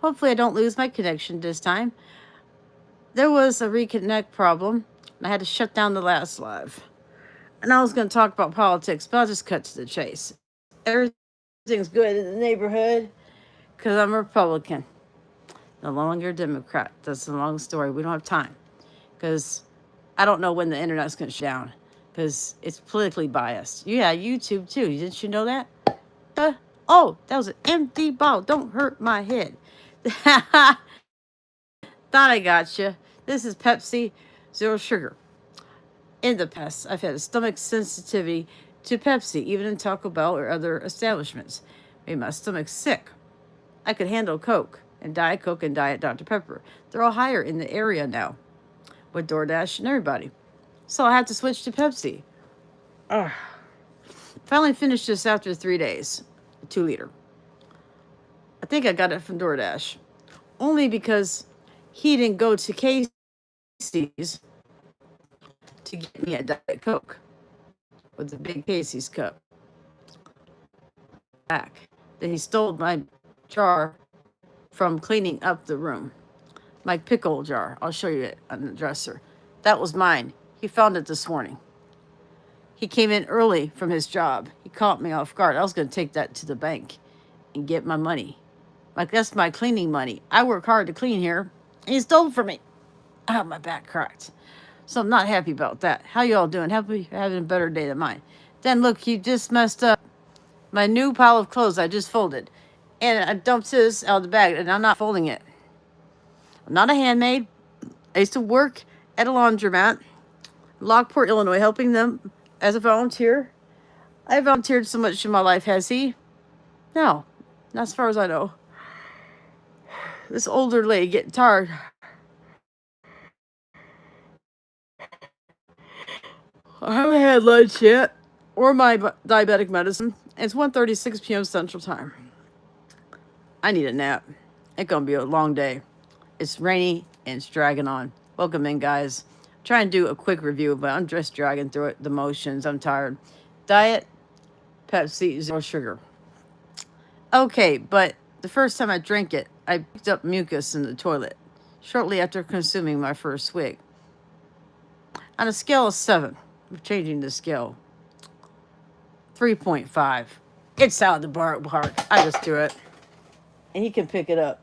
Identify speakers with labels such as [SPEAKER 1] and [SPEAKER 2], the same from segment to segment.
[SPEAKER 1] Hopefully, I don't lose my connection this time. There was a reconnect problem, and I had to shut down the last live. And I was going to talk about politics, but I'll just cut to the chase. Everything's good in the neighborhood because I'm a Republican, no longer a Democrat. That's a long story. We don't have time because I don't know when the internet's going to shut down because it's politically biased. Yeah, YouTube too. Didn't you know that? Uh, oh, that was an empty ball. Don't hurt my head. Thought I got you. This is Pepsi, zero sugar. In the past, I've had a stomach sensitivity to Pepsi, even in Taco Bell or other establishments. Made my stomach sick. I could handle Coke and Diet Coke and Diet Dr. Pepper. They're all higher in the area now with DoorDash and everybody. So I had to switch to Pepsi. Ugh. Finally finished this after 3 days. A 2 liter. I think I got it from DoorDash. Only because he didn't go to Casey's to get me a Diet Coke with the big Casey's cup. Back. Then he stole my jar from cleaning up the room. My pickle jar. I'll show you it on the dresser. That was mine. He found it this morning. He came in early from his job. He caught me off guard. I was going to take that to the bank and get my money. Like, that's my cleaning money. I work hard to clean here, and he stole from me. I have my back cracked. So I'm not happy about that. How y'all doing? Happy having a better day than mine. Then look, he just messed up my new pile of clothes I just folded. And I dumped this out of the bag, and I'm not folding it. I'm not a handmaid. I used to work at a laundromat, Lockport, Illinois, helping them as a volunteer. I volunteered so much in my life, has he? No, not as far as I know. This older lady getting tired. I haven't had lunch yet, or my diabetic medicine. It's 1:36 p.m. Central Time. I need a nap. It's gonna be a long day. It's rainy and it's dragging on. Welcome in, guys. I'm trying to do a quick review, but I'm just dragging through it. The motions. I'm tired. Diet Pepsi, zero sugar. Okay, but the first time I drank it, I picked up mucus in the toilet shortly after consuming my first swig. On a scale of 7, I'm changing the scale. 3.5. It's out of the park. I just do it. And he can pick it up.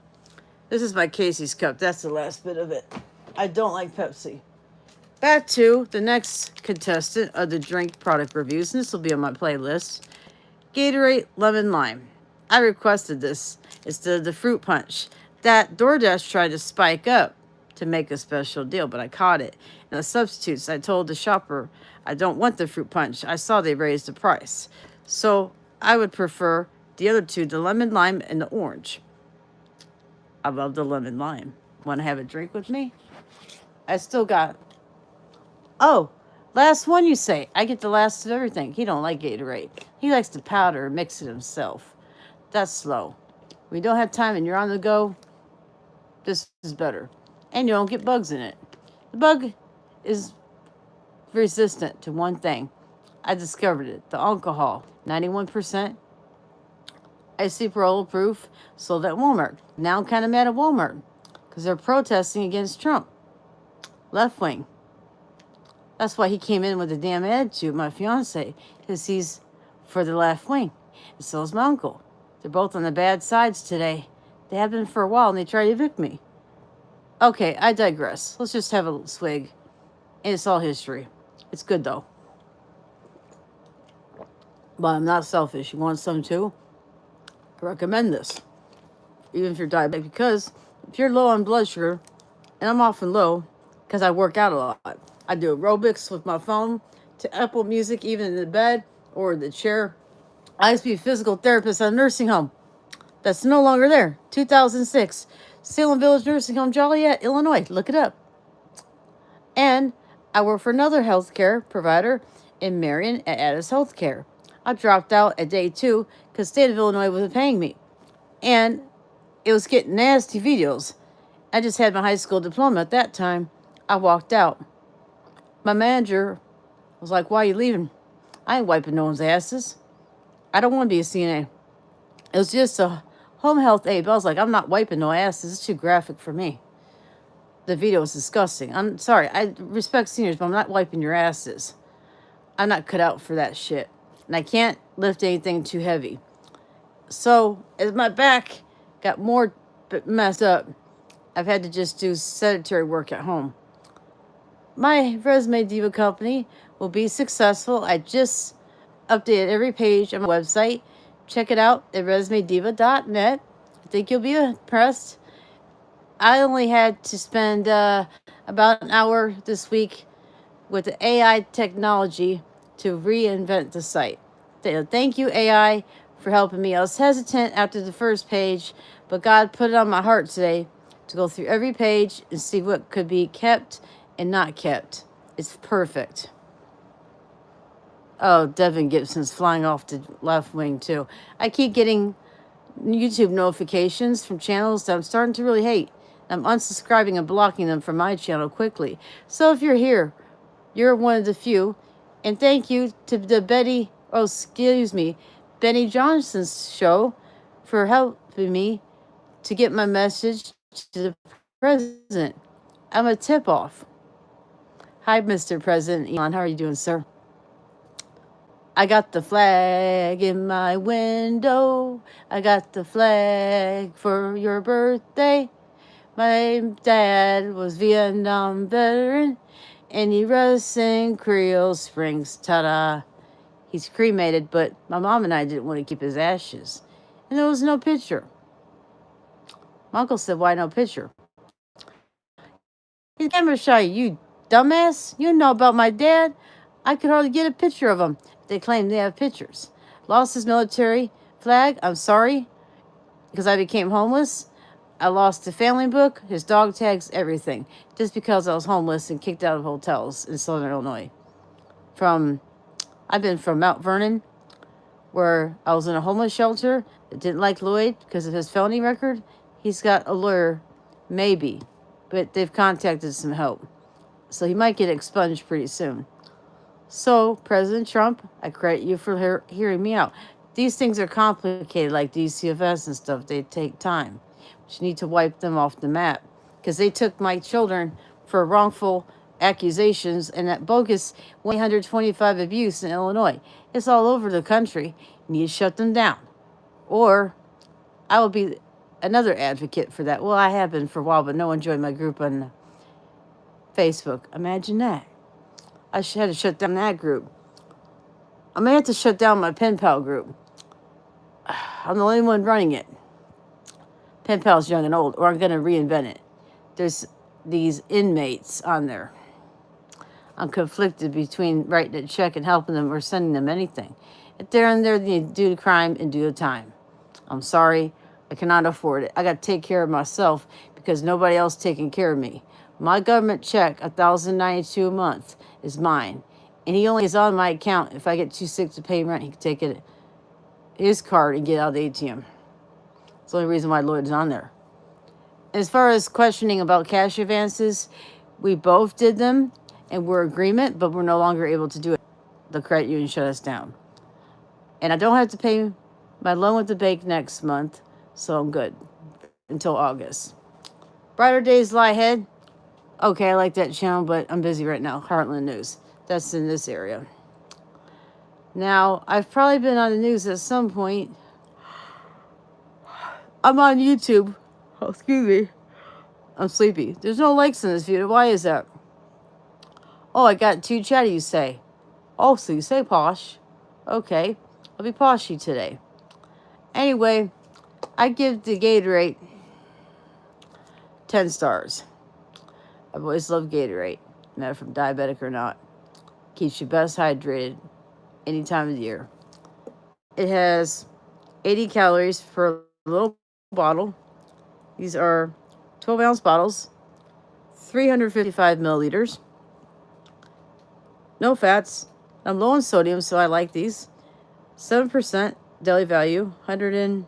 [SPEAKER 1] This is my Casey's cup. That's the last bit of it. I don't like Pepsi. Back to the next contestant of the drink product reviews, and this will be on my playlist. Gatorade Lemon Lime. I requested this instead of the fruit punch that DoorDash tried to spike up to make a special deal, but I caught it. And the substitutes, I told the shopper, I don't want the fruit punch. I saw they raised the price. So I would prefer the other two, the lemon lime and the orange. I love the lemon lime. Want to have a drink with me? I still got. Oh, last one you say. I get the last of everything. He don't like Gatorade. He likes to powder and mix it himself. That's slow. When you don't have time and you're on the go, this is better. And you don't get bugs in it. The bug is resistant to one thing. I discovered it. The alcohol. 91%. Isopropyl proof. Sold at Walmart. Now I'm kind of mad at Walmart. Because they're protesting against Trump. Left wing. That's why he came in with a damn attitude, my fiance. Because he's for the left wing. And so is my uncle. They're both on the bad sides today. They have been for a while and they try to evict me. Okay, I digress. Let's just have a swig. And it's all history. It's good though. But I'm not selfish. You want some too? I recommend this. Even if you're diabetic. Because if you're low on blood sugar, and I'm often low because I work out a lot. I do aerobics with my phone to Apple Music, even in the bed or the chair. I used to be a physical therapist at a nursing home. That's no longer there. 2006. Salem Village Nursing Home, Joliet, Illinois. Look it up. And I work for another healthcare provider in Marion at Addis Healthcare. I dropped out at day 2 because state of Illinois wasn't paying me. And it was getting nasty videos. I just had my high school diploma at that time. I walked out. My manager was like, why are you leaving? I ain't wiping no one's asses. I don't want to be a CNA. It was just a home health aide. But I was like, I'm not wiping no asses. It's too graphic for me. The video is disgusting. I'm sorry. I respect seniors, but I'm not wiping your asses. I'm not cut out for that shit. And I can't lift anything too heavy. So, as my back got more messed up, I've had to just do sedentary work at home. My Resume Diva company will be successful. I just updated every page on my website. Check it out at resumediva.net. I think you'll be impressed. I only had to spend about an hour this week with the AI technology to reinvent the site. Thank you, AI, for helping me. I was hesitant after the first page, but God put it on my heart today to go through every page and see what could be kept and not kept. It's perfect. Oh, Devin Gibson's flying off the left wing, too. I keep getting YouTube notifications from channels that I'm starting to really hate. I'm unsubscribing and blocking them from my channel quickly. So if you're here, you're one of the few. And thank you to the Benny Johnson's show for helping me to get my message to the president. I'm a tip-off. Hi, Mr. President Elon. How are you doing, sir? I got the flag in my window. I got the flag for your birthday. My dad was Vietnam veteran, and he rests in Creole Springs. Ta-da. He's cremated, but my mom and I didn't want to keep his ashes. And there was no picture. My uncle said, why no picture? He's camera shy, you dumbass. You know about my dad. I could hardly get a picture of him. They claim they have pictures. Lost his military flag. I'm sorry, because I became homeless. I lost the family book, his dog tags, everything, just because I was homeless and kicked out of hotels in Southern Illinois. I've been from Mount Vernon, where I was in a homeless shelter that didn't like Lloyd because of his felony record. He's got a lawyer, maybe, but they've contacted some help. So he might get expunged pretty soon. So, President Trump, I credit you for hearing me out. These things are complicated, like DCFS and stuff. They take time. But you need to wipe them off the map. Because they took my children for wrongful accusations and that bogus 125 abuse in Illinois. It's all over the country. You need to shut them down. Or I will be another advocate for that. Well, I have been for a while, but no one joined my group on Facebook. Imagine that. I had to shut down that group. I may have to shut down my pen pal group. I'm the only one running it. Pen pal's young and old, or I'm going to reinvent it. There's these inmates on there. I'm conflicted between writing a check and helping them or sending them anything. If they're in there, they do the crime and do the time. I'm sorry. I cannot afford it. I got to take care of myself because nobody else taking care of me. My government check, $1,092 a month, is mine. And he only is on my account. If I get too sick to pay rent, he can take it, his card, and get out of the ATM. It's the only reason why Lloyd's on there. As far as questioning about cash advances, we both did them, and we're in agreement, but we're no longer able to do it. The credit union shut us down. And I don't have to pay my loan with the bank next month, so I'm good until August. Brighter days lie ahead. Okay, I like that channel, but I'm busy right now. Heartland News. That's in this area. Now, I've probably been on the news at some point. I'm on YouTube. Oh, excuse me. I'm sleepy. There's no likes in this video. Why is that? Oh, I got too chatty, you say. Oh, so you say posh. Okay. I'll be poshy today. Anyway, I give the Gatorade 10 stars. I've always loved Gatorade, no matter if I'm diabetic or not. Keeps you best hydrated any time of the year. It has 80 calories per little bottle. These are 12-ounce bottles, 355 milliliters. No fats. I'm low in sodium, so I like these. 7% daily value, 100 and,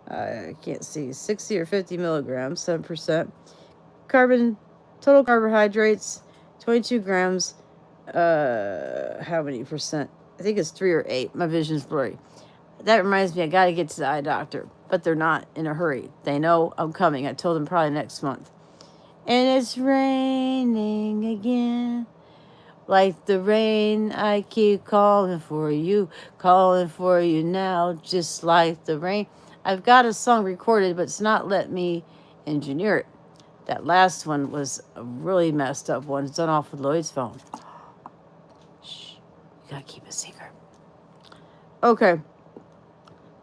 [SPEAKER 1] I can't see, 60 or 50 milligrams, 7%. Total carbohydrates, 22 grams. How many percent? I think it's 3 or 8. My vision's blurry. That reminds me, I got to get to the eye doctor. but they're not in a hurry. They know I'm coming. I told them probably next month. And it's raining again. Like the rain, I keep calling for you now, just like the rain. I've got a song recorded, but it's not let me engineer it. That last one was a really messed up one. It's done off with Lloyd's phone. Shh, you gotta keep it secret. Okay.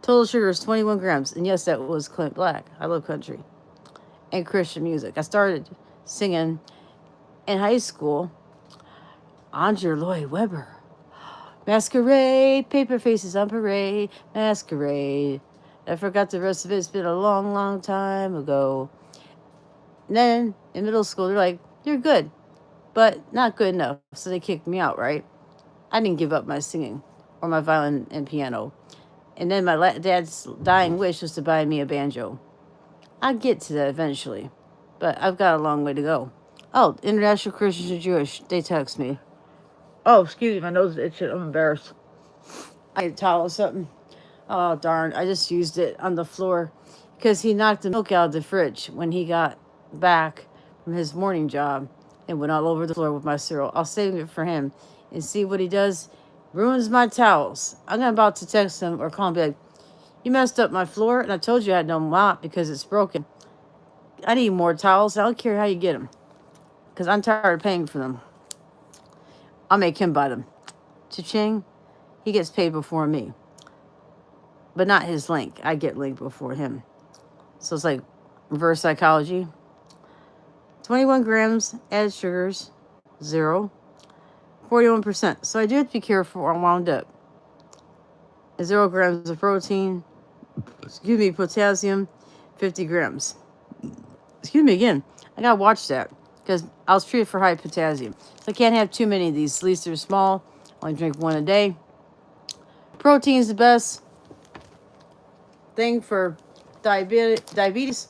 [SPEAKER 1] Total sugar is 21 grams. And yes, that was Clint Black. I love country and Christian music. I started singing in high school. Andrew Lloyd Webber. Masquerade, paper faces on parade, masquerade. I forgot the rest of it. It's been a long, long time ago. And then in middle school, they're like, you're good, but not good enough. So they kicked me out, right? I didn't give up my singing or my violin and piano. And then my dad's dying wish was to buy me a banjo. I'll get to that eventually, but I've got a long way to go. Oh, International Christians and Jewish, they text me. Oh, excuse me, my nose is itching. I'm embarrassed. I need a towel or something. Oh, darn. I just used it on the floor because he knocked the milk out of the fridge when he got back from his morning job and went all over the floor with my cereal. I'll save it for him and see what he does. Ruins my towels. I'm about to text him or call him and be like, you messed up my floor and I told you I had no mop because it's broken. I need more towels. I don't care how you get them because I'm tired of paying for them. I'll make him buy them. Cha-ching. He gets paid before me. But not his link. I get linked before him. So it's like reverse psychology. 21 grams added sugars. 0. 41%. So I do have to be careful or I'm wound up. 0 grams of protein. Excuse me, potassium. 50 grams. Excuse me again. I gotta watch that. Because I was treated for high potassium. So I can't have too many of these. At least they're small. Only drink one a day. Protein is the best thing for diabetes.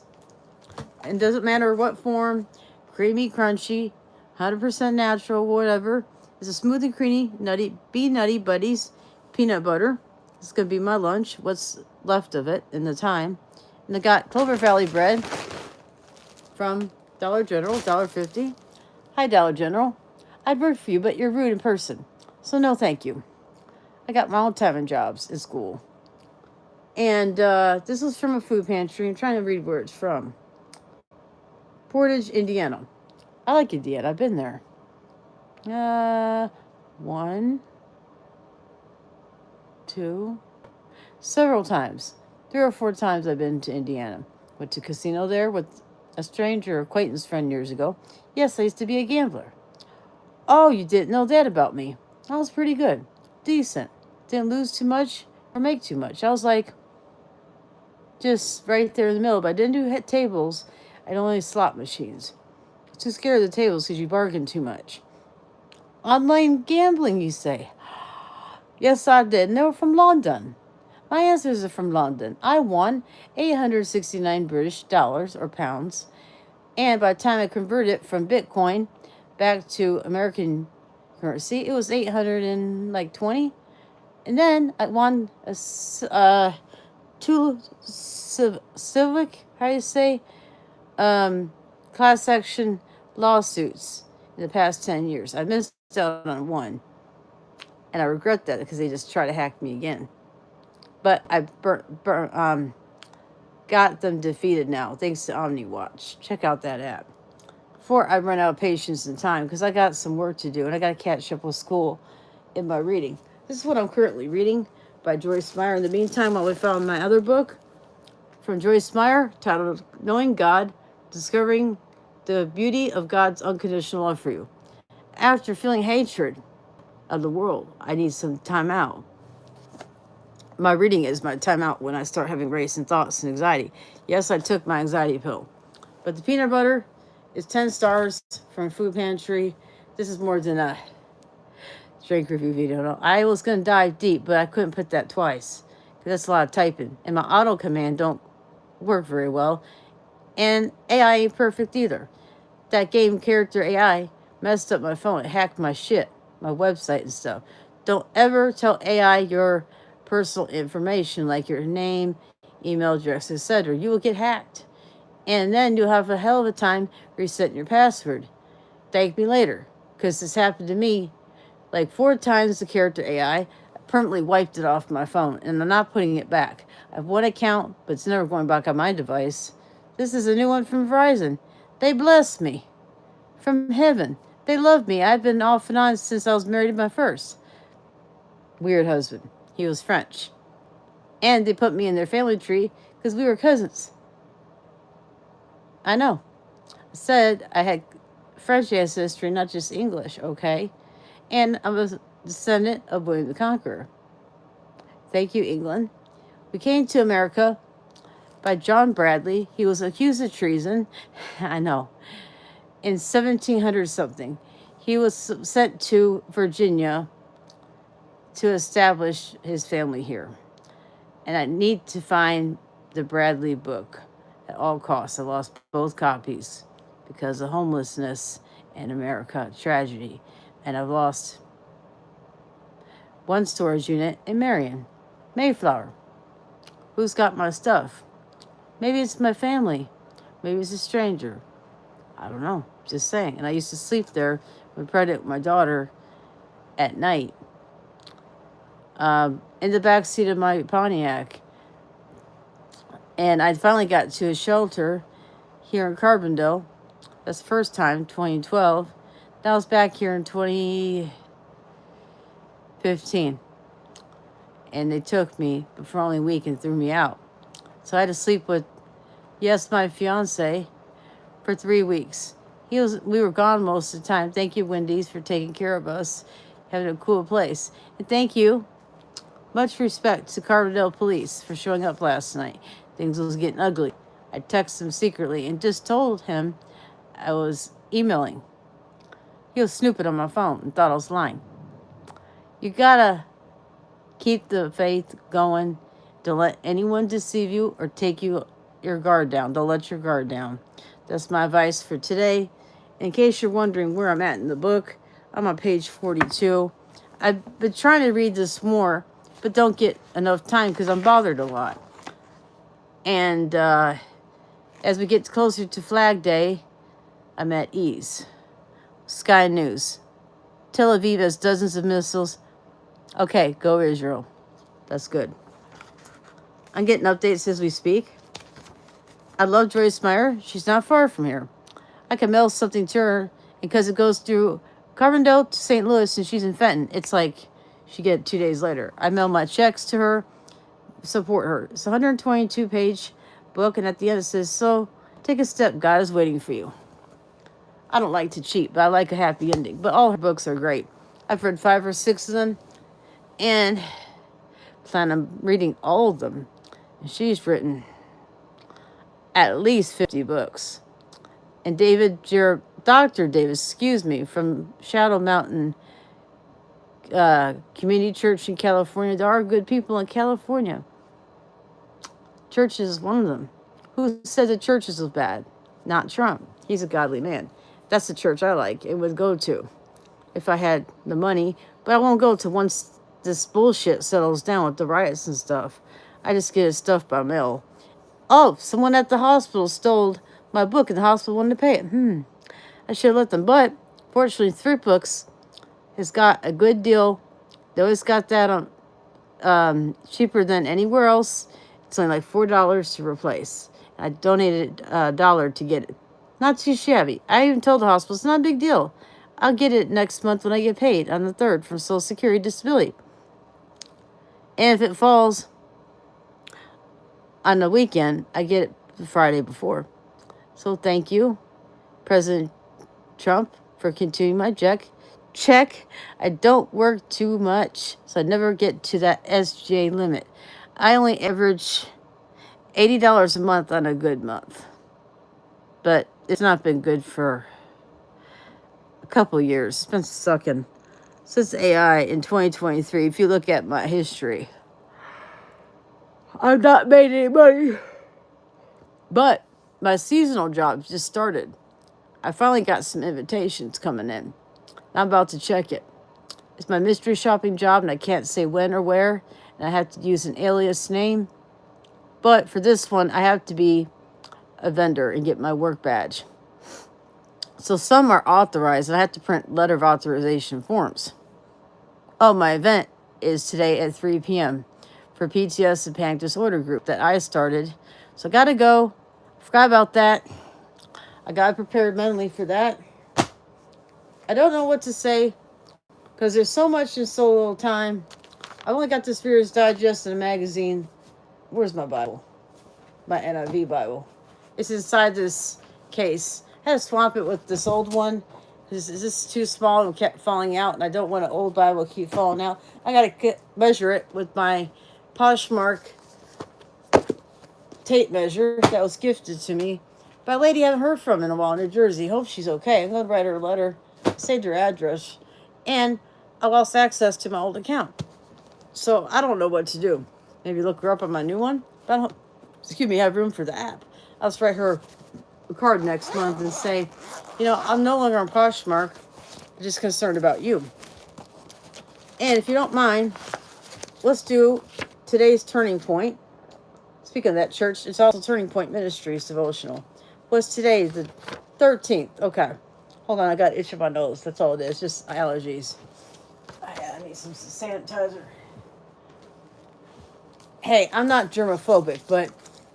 [SPEAKER 1] And doesn't matter what form. Creamy, crunchy, 100% natural, whatever. It's a smooth and creamy, nutty buddies, peanut butter. This is going to be my lunch. What's left of it in the time. And I got Clover Valley bread from Dollar General, $1.50. Hi, Dollar General. I'd work for you, but you're rude in person. So no thank you. I got my own time and jobs in school. And this is from a food pantry. I'm trying to read where it's from. Portage, Indiana. I like Indiana. I've been there. 1, 2, several times. 3 or 4 times I've been to Indiana. Went to casino there with a stranger acquaintance friend years ago. Yes, I used to be a gambler. Oh, you didn't know that about me. I was pretty good. Decent. Didn't lose too much or make too much. I was like just right there in the middle. But I didn't do hit tables. I only slot machines. I was too scared of the tables because you bargain too much. Online gambling, you say? Yes, I did. And they were from London. My answers are from London. I won 869 British dollars or pounds. And by the time I converted it from Bitcoin back to American currency, it was 820. And then I won a 2 civic, how do you say, class action lawsuits in the past 10 years. I missed out on one. And I regret that because they just try to hack me again. But I got them defeated now, thanks to OmniWatch. Check out that app. Before I run out of patience and time, because I got some work to do, and I got to catch up with school in my reading. This is what I'm currently reading by Joyce Meyer. In the meantime, while I found my other book from Joyce Meyer, titled Knowing God, Discovering the Beauty of God's Unconditional Love for You. After feeling hatred of the world, I need some time out. My reading is my time out when I start having racing thoughts and anxiety. Yes, I took my anxiety pill. But the peanut butter is 10 stars from Food Pantry. This is more than a drink review video. I was going to dive deep, but I couldn't put that twice. Because that's a lot of typing. And my auto command don't work very well. And AI ain't perfect either. That game character AI messed up my phone. It hacked my shit, my website and stuff. Don't ever tell AI your personal information like your name, email address, etc. You will get hacked. And then you'll have a hell of a time resetting your password. Thank me later, because this happened to me like 4 times. The character AI permanently wiped it off my phone, and I'm not putting it back. I have one account, but it's never going back on my device. This is a new one from Verizon. They bless me from heaven. They love me. I've been off and on since I was married to my first weird husband. He was French. And they put me in their family tree because we were cousins. I know. I said I had French ancestry, not just English, okay? And I'm a descendant of William the Conqueror. Thank you, England. We came to America by John Bradley. He was accused of treason. I know. In 1700 something. He was sent to Virginia to establish his family here. And I need to find the Bradley book at all costs. I lost both copies because of homelessness in America, tragedy. And I've lost one storage unit in Marion, Mayflower. Who's got my stuff? Maybe it's my family. Maybe it's a stranger. I don't know. Just saying. And I used to sleep there when pregnant with my daughter at night. In the back seat of my Pontiac. And I finally got to a shelter here in Carbondale. That's the first time, 2012. Then I was back here in 2015. And they took me for only a week and threw me out. So I had to sleep with, yes, my fiance for 3 weeks. We were gone most of the time. Thank you, Wendy's, for taking care of us, having a cool place. And thank you, much respect to Carbondale Police for showing up last night. Things was getting ugly. I texted him secretly and just told him I was emailing. He was snooping on my phone and thought I was lying. You gotta keep the faith going. Don't let anyone deceive you or take your guard down. Don't let your guard down. That's my advice for today. In case you're wondering where I'm at in the book, I'm on page 42. I've been trying to read this more, but don't get enough time because I'm bothered a lot. And as we get closer to Flag Day, I'm at ease. Sky News. Tel Aviv has dozens of missiles. Okay, go Israel. That's good. I'm getting updates as we speak. I love Joyce Meyer. She's not far from here. I can mail something to her, and because it goes through Carbondale to St. Louis and she's in Fenton, it's like she get it 2 days later. I mail my checks to her, support her. It's a 122-page book, and at the end it says, so take a step. God is waiting for you. I don't like to cheat, but I like a happy ending. But all her books are great. I've read 5 or 6 of them, and plan on reading all of them. And she's written at least 50 books. And Dr. Davis, from Shadow Mountain Community Church in California. There are good people in California. Church is one of them. Who said the churches was bad? Not Trump. He's a godly man. That's the church I like and would go to if I had the money. But I won't go to once this bullshit settles down with the riots and stuff. I just get his stuff by mail. Oh, someone at the hospital stole my book and the hospital wanted to pay it. I should have let them. But fortunately, Thrift Books has got a good deal. They always got that on cheaper than anywhere else. It's only like $4 to replace. I donated $1 to get it. Not too shabby. I even told the hospital it's not a big deal. I'll get it next month when I get paid on the 3rd from Social Security Disability. And if it falls on the weekend, I get it the Friday before. So thank you, President Trump, for continuing my check. I don't work too much, so I never get to that SJ limit. I only average $80 a month on a good month. But it's not been good for a couple years. It's been sucking since AI in 2023. If you look at my history, I've not made any money. But my seasonal job just started. I finally got some invitations coming in. I'm about to check it. It's my mystery shopping job, and I can't say when or where, and I have to use an alias name. But for this one, I have to be a vendor and get my work badge. So some are authorized, and I have to print letter of authorization forms. Oh, my event is today at 3 p.m. for PTS and Panic Disorder Group that I started. So I got to go. Forgot about that. I got prepared mentally for that. I don't know what to say because there's so much in so little time. I only got this Reader's Digest in a magazine. Where's my Bible? My NIV Bible. It's inside this case. I had to swap it with this old one. This is too small and kept falling out, and I don't want an old Bible to keep falling out. I got to measure it with my Poshmark tape measure that was gifted to me by a lady I haven't heard from in a while in New Jersey. Hope she's okay. I'm going to write her a letter, saved her address, and I lost access to my old account. So I don't know what to do. Maybe look her up on my new one. But I don't, excuse me, I have room for the app. I'll just write her a card next month and say, I'm no longer on Poshmark. I'm just concerned about you. And if you don't mind, let's do today's turning point. Speaking of that church, it's also Turning Point Ministries devotional. What's today? The 13th. Okay. Hold on, I got an itch in my nose. That's all it is. Just allergies. I need some sanitizer. Hey, I'm not germophobic, but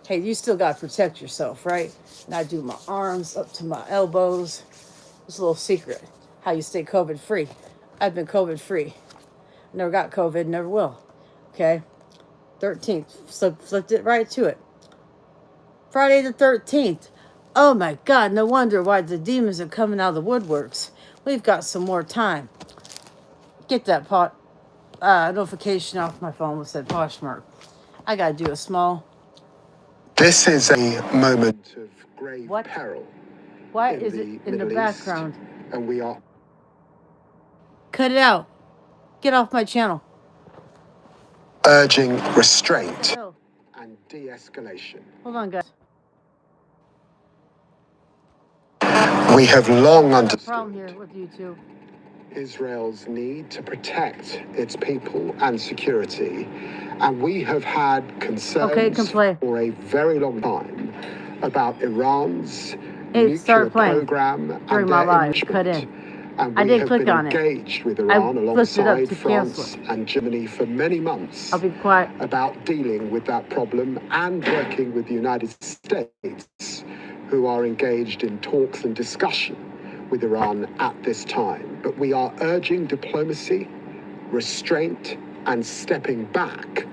[SPEAKER 1] hey, you still got to protect yourself, right? And I do my arms up to my elbows. It's a little secret how you stay COVID free. I've been COVID free. Never got COVID, never will. Okay? 13th. So flipped it right to it. Friday the 13th. Oh my God, no wonder why the demons are coming out of the woodworks. We've got some more time. Get that notification off my phone that said Poshmark. I got to do a small.
[SPEAKER 2] This is a moment of grave peril.
[SPEAKER 1] Why is it in the background?
[SPEAKER 2] And we are.
[SPEAKER 1] Cut it out. Get off my channel.
[SPEAKER 2] Urging restraint and de-escalation.
[SPEAKER 1] Hold on, guys.
[SPEAKER 2] We have long understood
[SPEAKER 1] problem here with YouTube.
[SPEAKER 2] Israel's need to protect its people and security, and we have had concerns for a very long time about Iran's nuclear program and their enrichment. And we have been engaged with Iran alongside France and Germany for many months about dealing with that problem and working with the United States, who are engaged in talks and discussion with Iran at this time. But we are urging diplomacy, restraint, and stepping back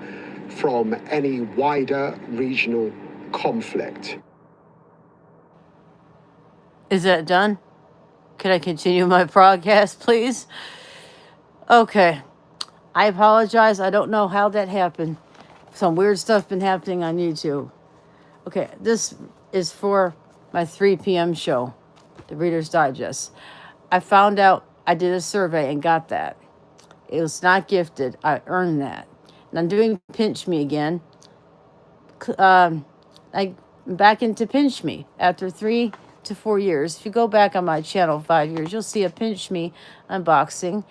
[SPEAKER 2] from any wider regional conflict.
[SPEAKER 1] Is that done? Can I continue my broadcast, please? Okay. I apologize. I don't know how that happened. Some weird stuff been happening on YouTube. Okay, this is for my 3 p.m. show, the Reader's Digest. I found out I did a survey and got that. It was not gifted. I earned that. And I'm doing Pinch Me again. I back into Pinch Me after 3 to 4 years. If you go back on my channel 5 years, you'll see a Pinch Me unboxing.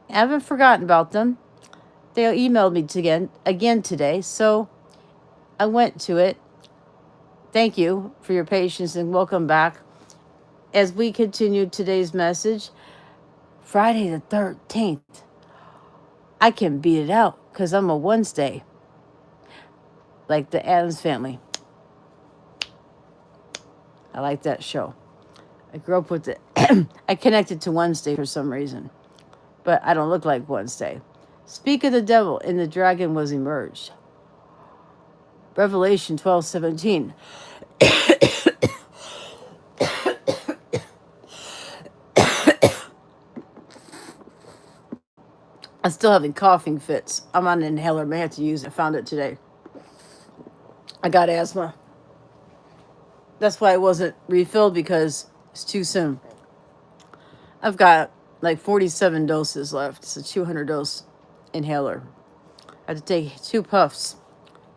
[SPEAKER 1] I haven't forgotten about them. They emailed me again today, so I went to it. Thank you for your patience and welcome back. As we continue today's message, Friday the 13th. I can beat it out because I'm a Wednesday, like the Addams Family. I like that show. I grew up with it. I connected to Wednesday for some reason, but I don't look like Wednesday. Speak of the devil, and the dragon was emerged. Revelation 12:17. I'm still having coughing fits. I'm on an inhaler. I may have to use it. I found it today. I got asthma. That's why it wasn't refilled, because it's too soon. I've got like 47 doses left. It's a 200 dose inhaler. I have to take 2 puffs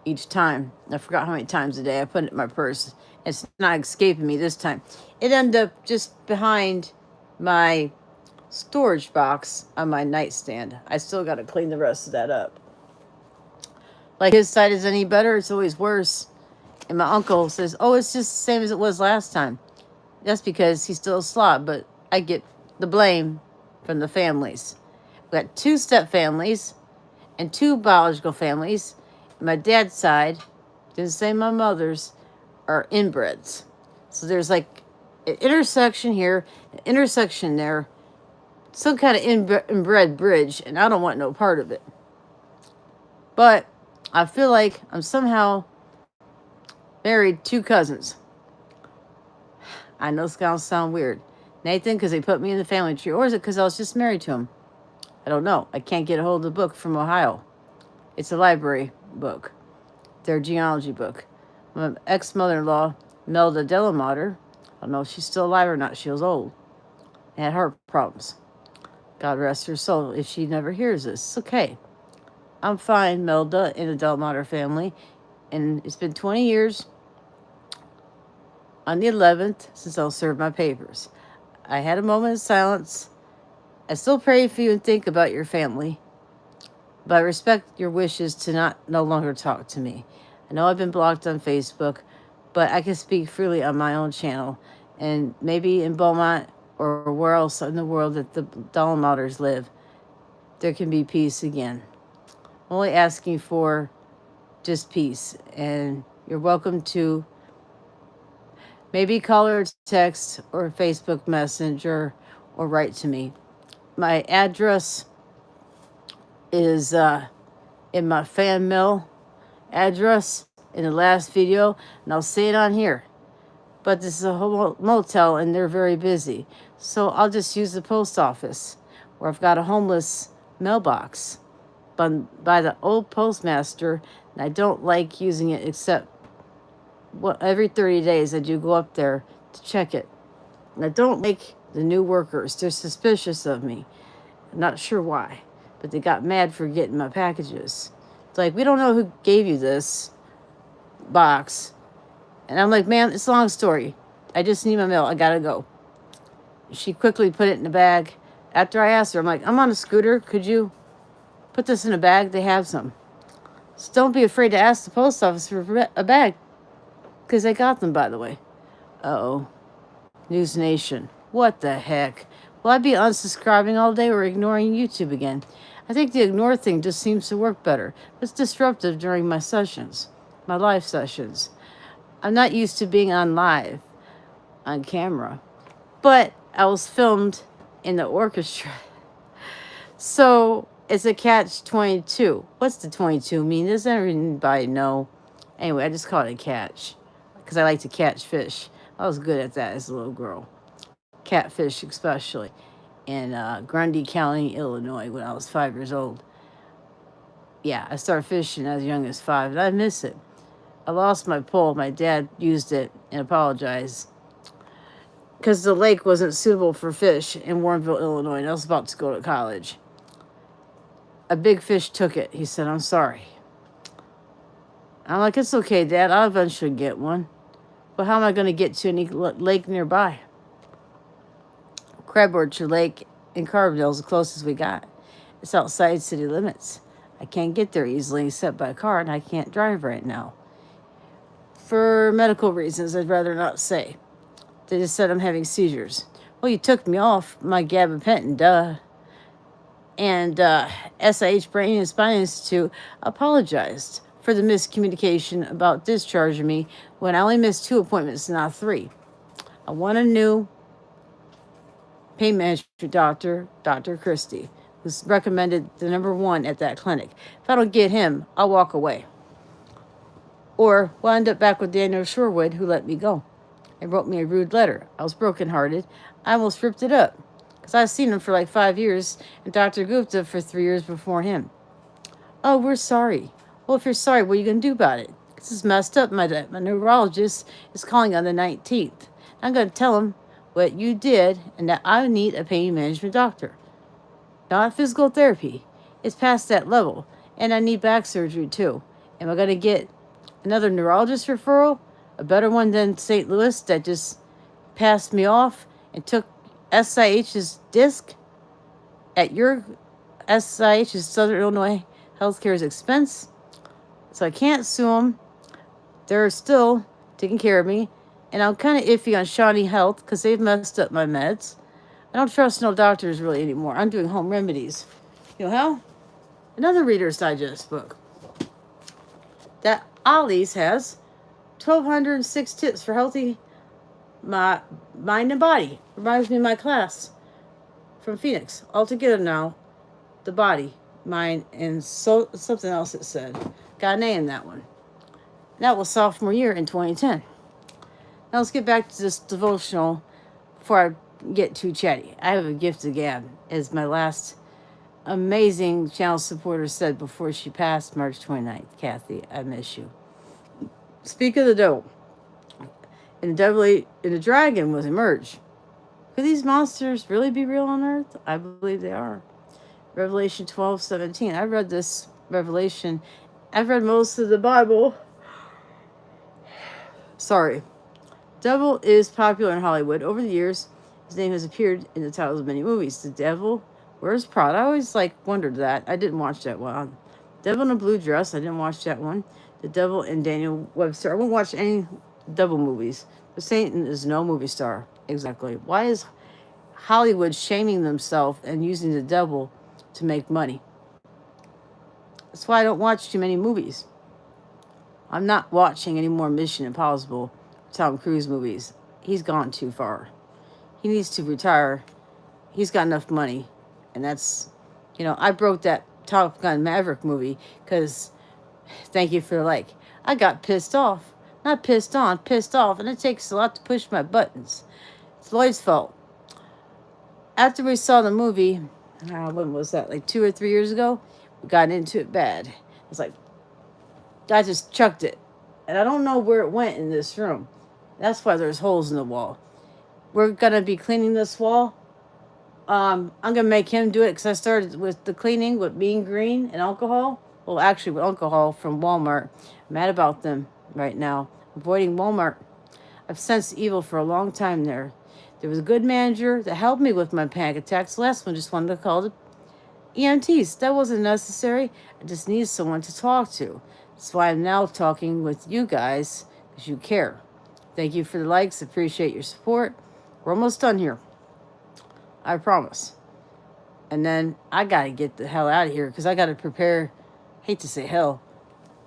[SPEAKER 1] each time. I forgot how many times a day. I put it in my purse. It's not escaping me this time. It ended up just behind my storage box on my nightstand. I still got to clean the rest of that up. like his side is any better, it's always worse. And my uncle says, oh, it's just the same as it was last time. That's because he's still a slob, but I get the blame from the families. We got 2 step families and 2 biological families. My dad's side, didn't say my mother's, are inbreds. So there's like an intersection here, an intersection there, some kind of inbred bridge, and I don't want no part of it. But I feel like I'm somehow married 2 cousins. I know it's going to sound weird. Nathan, because they put me in the family tree, or is it because I was just married to him? I don't know. I can't get a hold of the book from Ohio. It's a library book, their genealogy book. My ex-mother-in-law, Melda Delamater, I don't know if she's still alive or not. She was old and had heart problems. God rest her soul if she never hears this. It's okay. I'm fine, Melda, in the Delamater family. And it's been 20 years on the 11th since I'll serve my papers. I had a moment of silence. I still pray for you and think about your family, but I respect your wishes to no longer talk to me. I know I've been blocked on Facebook, but I can speak freely on my own channel, and maybe in Beaumont or where else in the world that the Delamaters live, there can be peace again. I'm only asking for just peace, and you're welcome to maybe call or text or Facebook Messenger or write to me. My address is in my fan mail address in the last video, and I'll say it on here. But this is a whole motel, and they're very busy. So I'll just use the post office, where I've got a homeless mailbox by the old postmaster, and I don't like using it except every 30 days I do go up there to check it. And I don't like the new workers. They're suspicious of me. I'm not sure why, but they got mad for getting my packages. It's like, we don't know who gave you this box. And I'm like, ma'am, it's a long story. I just need my mail. I gotta go. She quickly put it in a bag. After I asked her, I'm like, I'm on a scooter. Could you put this in a bag? They have some. So don't be afraid to ask the post office for a bag, because they got them, by the way. Uh-oh. News Nation. What the heck? Will I be unsubscribing all day or ignoring YouTube again? I think the ignore thing just seems to work better. It's disruptive during my sessions, my live sessions. I'm not used to being on live, on camera. But I was filmed in the orchestra. So it's a catch-22. What's the 22 mean? Does anybody know? Anyway, I just call it a catch, because I like to catch fish. I was good at that as a little girl. Catfish especially. In Grundy County, Illinois, when I was 5 years old. Yeah, I started fishing as young as 5, and I miss it. I lost my pole. My dad used it and apologized, because the lake wasn't suitable for fish in Warrenville, Illinois, and I was about to go to college. A big fish took it. He said, I'm sorry. I'm like, it's okay, Dad. I'll eventually get one. But how am I going to get to any lake nearby? Crab Orchard Lake in Carbondale is the closest we got. It's outside city limits. I can't get there easily except by car, and I can't drive right now. For medical reasons, I'd rather not say. They just said I'm having seizures. Well, you took me off my gabapentin, duh. And SIH Brain and Spine Institute apologized for the miscommunication about discharging me when I only missed 2 appointments, not 3. I want a new pain management doctor, Dr. Christie, who's recommended the #1 at that clinic. If I don't get him, I'll walk away. Or we'll end up back with Daniel Shorewood, who let me go and wrote me a rude letter. I was brokenhearted. I almost ripped it up, because I've seen him for like 5 years, and Dr. Gupta for 3 years before him. Oh, we're sorry. Well, if you're sorry, what are you going to do about it? This is messed up. My neurologist is calling on the 19th. I'm going to tell him what you did and that I need a pain management doctor. Not physical therapy. It's past that level. And I need back surgery too. Am I going to get another neurologist referral? A better one than St. Louis that just passed me off and took SIH's disc at your SIH's Southern Illinois Healthcare's expense? So I can't sue them. They're still taking care of me. And I'm kind of iffy on Shawnee Health because they've messed up my meds. I don't trust no doctors really anymore. I'm doing home remedies. You know how? Another Reader's Digest book that Ollie's has 1,206 tips for healthy mind and body. Reminds me of my class from Phoenix. All together now, the body, mind, and so something else it said. Got a name in that one. That was sophomore year in 2010. Now let's get back to this devotional before I get too chatty. I have a gift to gab, as my last amazing channel supporter said before she passed March 29th. Kathy, I miss you. Speak of the devil. And the dragon was emerged. Could these monsters really be real on Earth? I believe they are. Revelation 12:17. I read this Revelation. I've read most of the Bible. Sorry. Devil is popular in Hollywood. Over the years, his name has appeared in the titles of many movies. The Devil Wears Prada. I always wondered that. I didn't watch that one. Devil in a Blue Dress. I didn't watch that one. The Devil and Daniel Webster. I won't watch any devil movies. But Satan is no movie star. Exactly. Why is Hollywood shaming themselves and using the devil to make money? That's why I don't watch too many movies. I'm not watching any more Mission Impossible, Tom Cruise movies. He's gone too far. He needs to retire. He's got enough money. And that's, I broke that Top Gun Maverick movie because, thank you for the like, I got pissed off. Not pissed on, pissed off. And it takes a lot to push my buttons. It's Lloyd's fault. After we saw the movie, when was that? 2 or 3 years ago? We got into it bad. It's I just chucked it. And I don't know where it went in this room. That's why there's holes in the wall. We're going to be cleaning this wall. I'm going to make him do it because I started with the cleaning with Mean Green and alcohol. Well, actually with alcohol from Walmart. I'm mad about them right now. Avoiding Walmart. I've sensed evil for a long time there. There was a good manager that helped me with my panic attacks. The last one just wanted to call the EMTs. That wasn't necessary. I just needed someone to talk to. That's why I'm now talking with you guys because you care. Thank you for the likes. Appreciate your support. We're almost done here. I promise. And then I got to get the hell out of here because I got to prepare. Hate to say hell.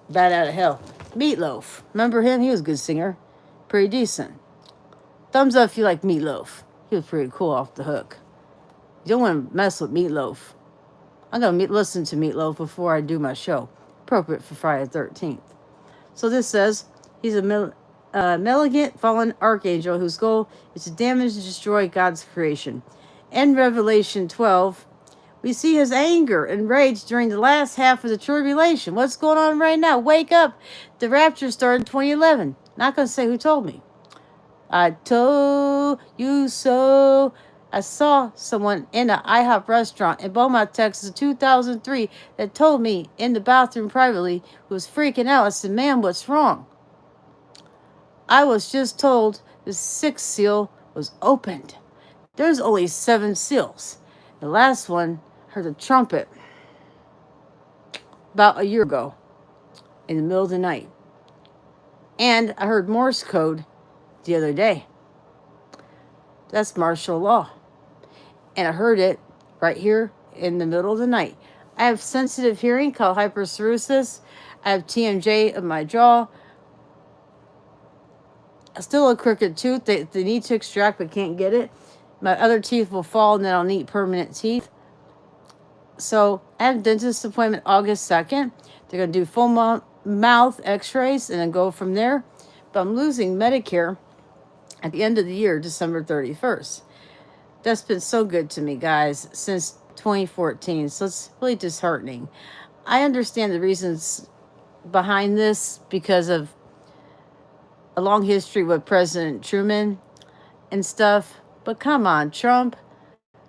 [SPEAKER 1] Bad out of hell. Meatloaf. Remember him? He was a good singer. Pretty decent. Thumbs up if you like Meatloaf. He was pretty cool off the hook. You don't want to mess with Meatloaf. I'm going to listen to Meatloaf before I do my show. Appropriate for Friday the 13th. So this says, he's a malignant fallen archangel whose goal is to damage and destroy God's creation. In Revelation 12, we see his anger and rage during the last half of the tribulation. What's going on right now? Wake up. The rapture started in 2011. Not going to say who told me. I told you so. I saw someone in an IHOP restaurant in Beaumont, Texas in 2003 that told me in the bathroom privately who was freaking out. I said, "Ma'am, what's wrong?" I was just told the 6th seal was opened. There's only 7 seals. The last one heard a trumpet about a year ago in the middle of the night. And I heard Morse code the other day. That's martial law. And I heard it right here in the middle of the night. I have sensitive hearing called hyperstheresis. I have TMJ of my jaw. Still a crooked tooth. They need to extract but can't get it. My other teeth will fall and then I'll need permanent teeth. So I have a dentist appointment August 2nd. They're going to do full mouth x-rays and then go from there. But I'm losing Medicare at the end of the year, December 31st. That's been so good to me, guys, since 2014. So it's really disheartening. I understand the reasons behind this because of a long history with President Truman and stuff. But come on, Trump.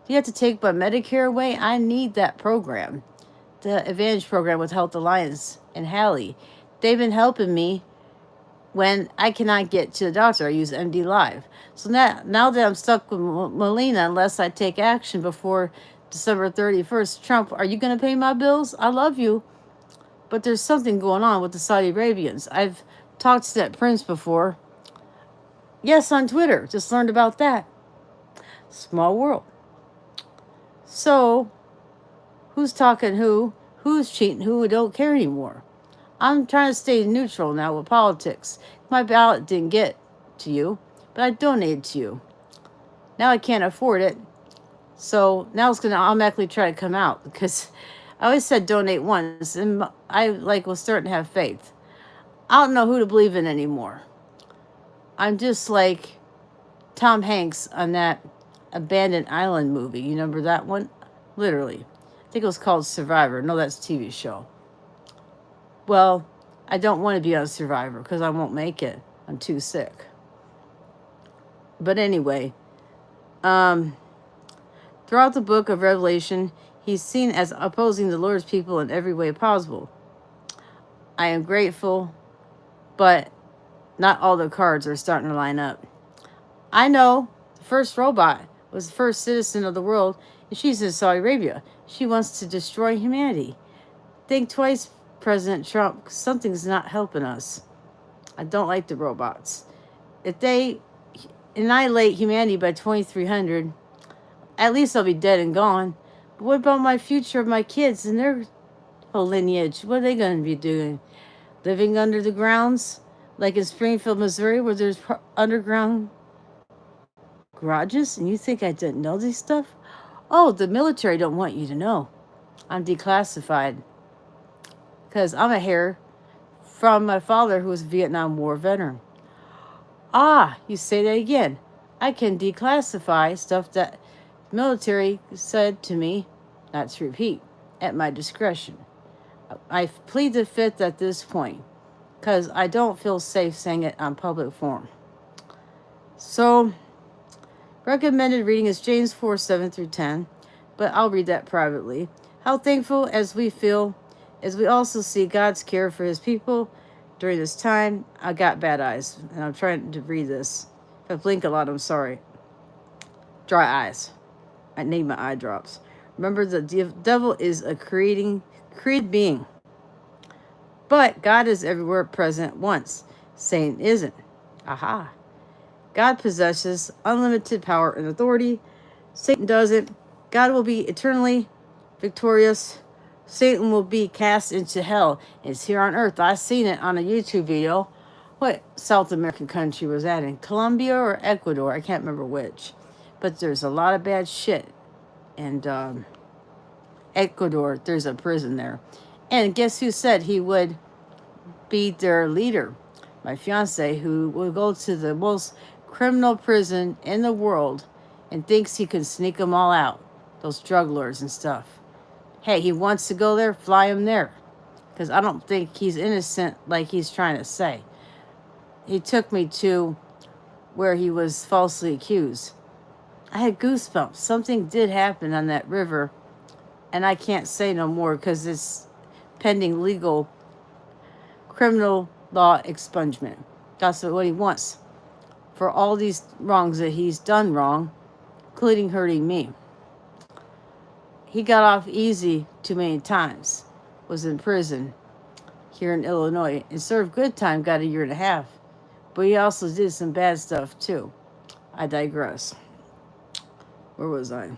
[SPEAKER 1] You have to take my Medicare away? I need that program. The Advantage program with Health Alliance and Hallie. They've been helping me when I cannot get to the doctor. I use MD Live. So now that I'm stuck with Melina, unless I take action before December 31st, Trump, are you going to pay my bills? I love you. But there's something going on with the Saudi Arabians. I've talked to that prince before. Yes, on Twitter. Just learned about that. Small world. So, who's talking who? Who's cheating who? I don't care anymore. I'm trying to stay neutral now with politics. My ballot didn't get to you, but I donated to you. Now I can't afford it. So now it's going to automatically try to come out because I always said donate once, and I was starting to have faith. I don't know who to believe in anymore. I'm just like Tom Hanks on that Abandoned Island movie. You remember that one? Literally. I think it was called Survivor. No, that's a TV show. Well, I don't want to be on Survivor because I won't make it. I'm too sick. But anyway, throughout the book of Revelation, he's seen as opposing the Lord's people in every way possible. I am grateful, but not all the cards are starting to line up. I know the first robot was the first citizen of the world, and she's in Saudi Arabia. She wants to destroy humanity. Think twice, President Trump. Something's not helping us. I don't like the robots. If they annihilate humanity by 2300, at least I'll be dead and gone. But what about my future of my kids and their whole lineage? What are they going to be doing? Living under the grounds? Like in Springfield, Missouri, where there's underground garages? And you think I didn't know this stuff? Oh, the military don't want you to know. I'm declassified. Because I'm a hair from my father who was a Vietnam War veteran. Ah, you say that again. I can declassify stuff that military said to me not to repeat at my discretion. I plead the fifth at this point because I don't feel safe saying it on public forum. So, recommended reading is James 4:7-10, but I'll read that privately. How thankful as we feel as we also see God's care for his people during this time. I got bad eyes, and I'm trying to read this. If I blink a lot, I'm sorry. Dry eyes. I need my eye drops. Remember, the devil is a created being. But God is everywhere present once. Satan isn't. Aha. God possesses unlimited power and authority. Satan doesn't. God will be eternally victorious. Satan will be cast into hell. It's here on earth. I seen it on a YouTube video. What South American country was that in? Colombia or Ecuador? I can't remember which. But there's a lot of bad shit. And Ecuador, there's a prison there. And guess who said he would be their leader? My fiance, who will go to the most criminal prison in the world and thinks he can sneak them all out. Those drug lords and stuff. Hey, he wants to go there, fly him there. Because I don't think he's innocent like he's trying to say. He took me to where he was falsely accused. I had goosebumps. Something did happen on that river. And I can't say no more because it's pending legal criminal law expungement. That's what he wants. For all these wrongs that he's done wrong, including hurting me. He got off easy too many times. Was in prison here in Illinois. And served good time, got 1.5 years. But he also did some bad stuff too. I digress. Where was I?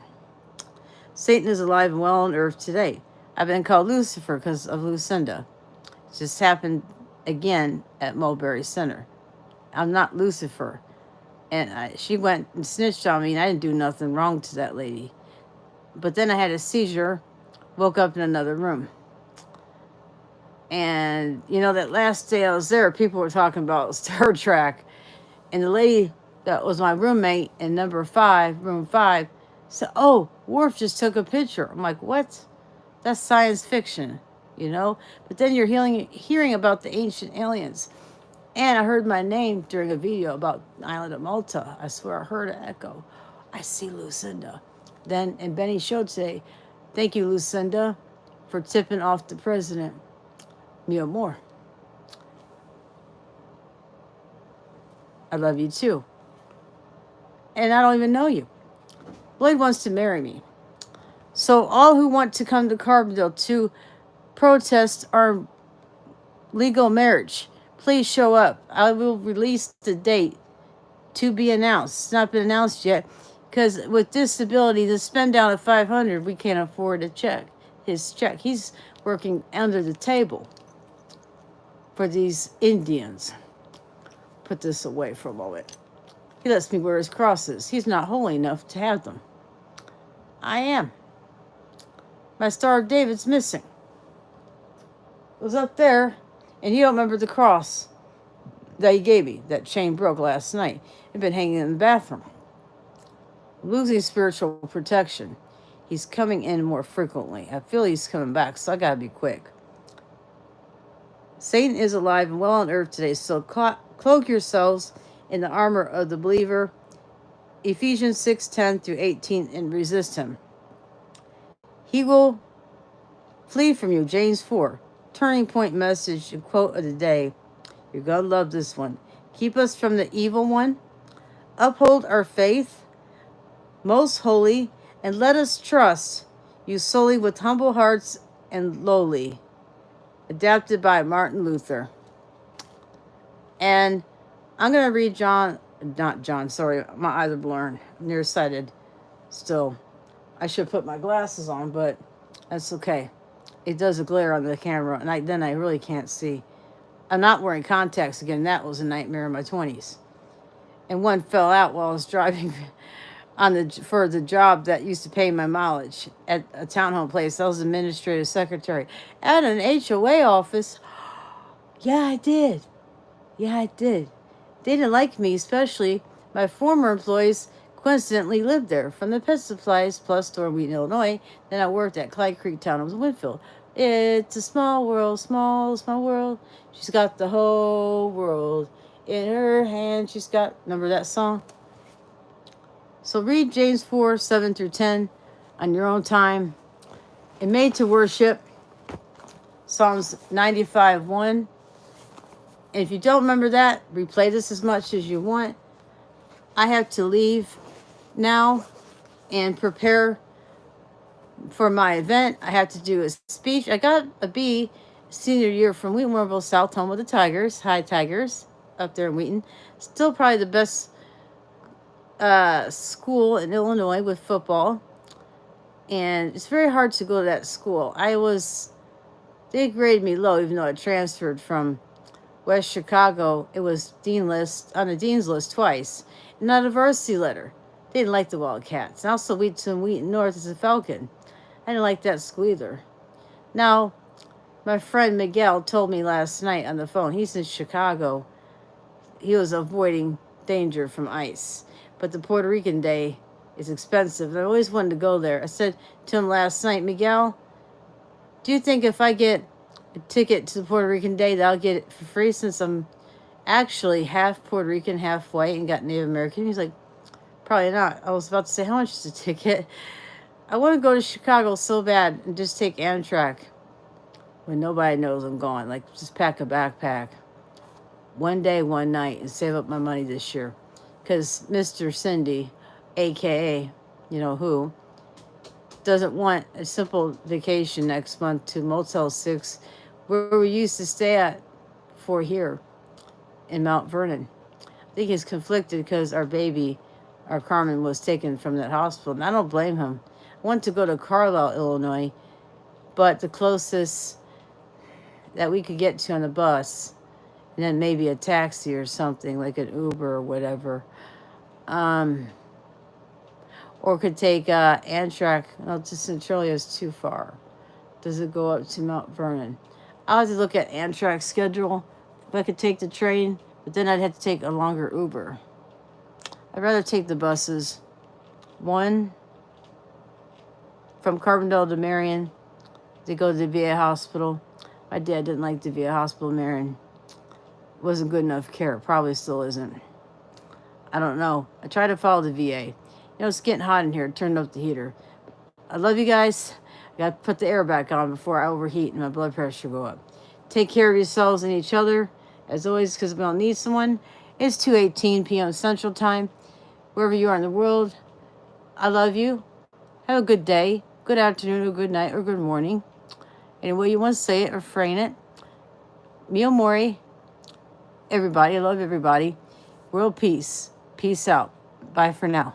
[SPEAKER 1] Satan is alive and well on earth today. I've been called Lucifer because of Lucinda. It just happened again at Mulberry Center. I'm not Lucifer. And she went and snitched on me, and I didn't do nothing wrong to that lady. But then I had a seizure, woke up in another room. And, you know, that last day I was there, people were talking about Star Trek. And the lady that was my roommate in room 5, said, oh, Worf just took a picture. I'm like, what? That's science fiction, you know? But then you're hearing about the ancient aliens. And I heard my name during a video about the island of Malta. I swear I heard an echo. I see Lucinda. Then, and Benny showed today, thank you, Lucinda, for tipping off the president. Mia Moore. I love you too. And I don't even know you. Blade wants to marry me. So all who want to come to Carbondale to protest our legal marriage. Please show up. I will release the date to be announced. It's not been announced yet because with disability, the spend down of $500, we can't afford his check. He's working under the table for these Indians. Put this away for a moment. He lets me wear his crosses. He's not holy enough to have them. I am. My Star of David's missing. It was up there, and you don't remember the cross that he gave me. That chain broke last night. It'd been hanging in the bathroom. Losing spiritual protection. He's coming in more frequently. I feel he's coming back, so I gotta be quick. Satan is alive and well on earth today, so cloak yourselves in the armor of the believer. Ephesians 6:10-18, and resist him. He will flee from you. James 4. Turning point message and quote of the day. You're going to love this one. Keep us from the evil one. Uphold our faith, most holy, and let us trust you solely with humble hearts and lowly. Adapted by Martin Luther. And I'm going to read my eyes are blurring. I'm nearsighted still. I should put my glasses on, but that's okay. It does a glare on the camera, and then I really can't see. I'm not wearing contacts again. That was a nightmare in my 20s. And one fell out while I was driving for the job that used to pay my mileage at a townhome place. I was administrative secretary at an HOA office. Yeah, I did. They didn't like me, especially my former employees coincidentally lived there. From the pet supplies plus store in Wheaton, Illinois. Then I worked at Clyde Creek Townhomes in Winfield. It's a small world, small world. She's got the whole world in her hand. Remember that song? So read James 4:7-10 on your own time. And made to worship. Psalms 95:1. And if you don't remember that, replay this as much as you want. I have to leave now and prepare for my event. I have to do a speech. I got a B senior year from Wheaton, South, home of the Tigers. Hi, Tigers, up there in Wheaton. Still probably the best school in Illinois with football. And it's very hard to go to that school. They graded me low, even though I transferred from West Chicago. It was on the dean's list twice. Not a varsity letter. They didn't like the Wildcats. And also Wheaton North is a Falcon. I didn't like that school either. Now, my friend Miguel told me last night on the phone, he's in Chicago. He was avoiding danger from ICE. But the Puerto Rican Day is expensive. I always wanted to go there. I said to him last night, Miguel, do you think if I get a ticket to the Puerto Rican Day that I'll get it for free since I'm actually half Puerto Rican, half white, and got Native American? He's like, probably not. I was about to say, how much is the ticket? I want to go to Chicago so bad and just take Amtrak when nobody knows I'm going. Like, just pack a backpack. One day, one night, and save up my money this year. Because Mr. Cindy, a.k.a. you know who, doesn't want a simple vacation next month to Motel 6, where we used to stay at for here in Mount Vernon. I think he's conflicted because our Carmen, was taken from that hospital, and I don't blame him. I want to go to Carlisle, Illinois, but the closest that we could get to on the bus, and then maybe a taxi or something, like an Uber or whatever. Or could take Amtrak. No, to Centralia is too far. Does it go up to Mount Vernon? I'll have to look at Amtrak's schedule. If I could take the train, but then I'd have to take a longer Uber. I'd rather take the buses. One from Carbondale to Marion. They go to the VA hospital. My dad didn't like the VA hospital, Marion. Wasn't good enough care. Probably still isn't. I don't know. I try to follow the VA. You know, it's getting hot in here. Turned up the heater. I love you guys. I got to put the air back on before I overheat and my blood pressure go up. Take care of yourselves and each other. As always, because we all need someone. It's 2:18 p.m. Central Time. Wherever you are in the world, I love you. Have a good day, good afternoon, or good night, or good morning. Any way you want to say it or frame it. Mio Mori. Everybody, I love everybody. World peace. Peace out. Bye for now.